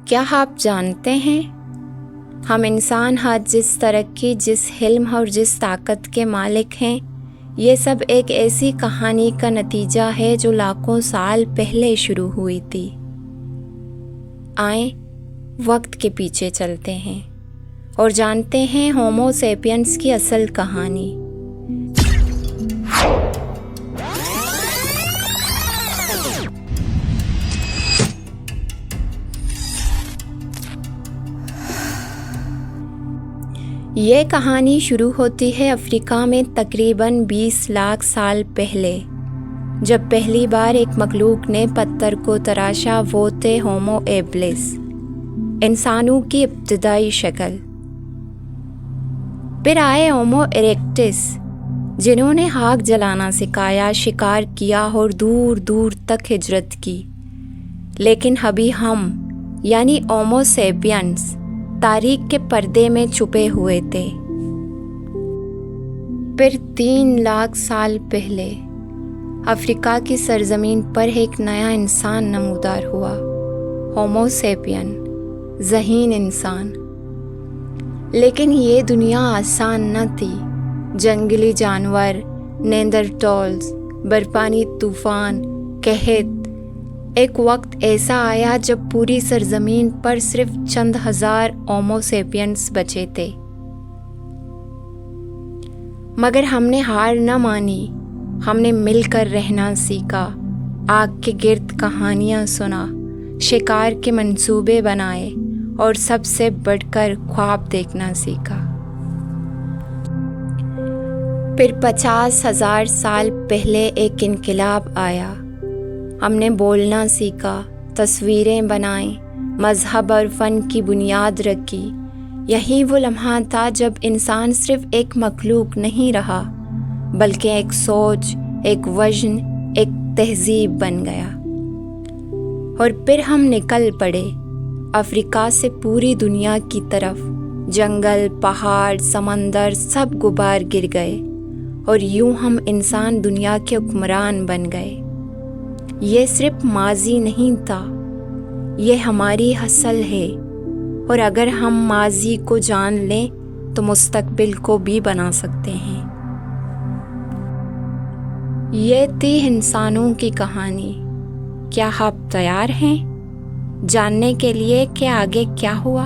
کیا آپ جانتے ہیں ہم انسان آج جس ترقی، جس حلم اور جس طاقت کے مالک ہیں، یہ سب ایک ایسی کہانی کا نتیجہ ہے جو لاکھوں سال پہلے شروع ہوئی تھی۔ آئیں وقت کے پیچھے چلتے ہیں اور جانتے ہیں ہومو سیپینس کی اصل کہانی۔ یہ کہانی شروع ہوتی ہے افریقہ میں تقریباً 20 لاکھ سال پہلے، جب پہلی بار ایک مخلوق نے پتھر کو تراشا۔ وہ تھے ہومو ایبلس، انسانوں کی ابتدائی شکل۔ پھر آئے ہومو ایریکٹس، جنہوں نے آگ جلانا سکھایا، شکار کیا اور دور دور تک ہجرت کی۔ لیکن ابھی ہم یعنی ہومو سیپینس تاریخ کے پردے میں چھپے ہوئے تھے۔ پھر 3 لاکھ سال پہلے افریقہ کی سرزمین پر ایک نیا انسان نمودار ہوا، ہومو سیپین، ذہین انسان۔ لیکن یہ دنیا آسان نہ تھی۔ جنگلی جانور، نیندرٹالز، برفانی طوفان، قحط۔ ایک وقت ایسا آیا جب پوری سرزمین پر صرف چند ہزار ہومو سیپینس بچے تھے۔ مگر ہم نے ہار نہ مانی، ہم نے مل کر رہنا سیکھا، آگ کے گرد کہانیاں سنا، شکار کے منصوبے بنائے اور سب سے بڑھ کر خواب دیکھنا سیکھا۔ پھر 50,000 سال پہلے ایک انقلاب آیا۔ ہم نے بولنا سیکھا، تصویریں بنائیں، مذہب اور فن کی بنیاد رکھی۔ یہی وہ لمحہ تھا جب انسان صرف ایک مخلوق نہیں رہا، بلکہ ایک سوچ، ایک وژن، ایک تہذیب بن گیا۔ اور پھر ہم نکل پڑے افریقہ سے پوری دنیا کی طرف۔ جنگل، پہاڑ، سمندر سب غبار گر گئے، اور یوں ہم انسان دنیا کے حکمران بن گئے۔ یہ صرف ماضی نہیں تھا، یہ ہماری اصل ہے، اور اگر ہم ماضی کو جان لیں تو مستقبل کو بھی بنا سکتے ہیں۔ یہ تھی انسانوں کی کہانی۔ کیا آپ تیار ہیں جاننے کے لیے کہ آگے کیا ہوا؟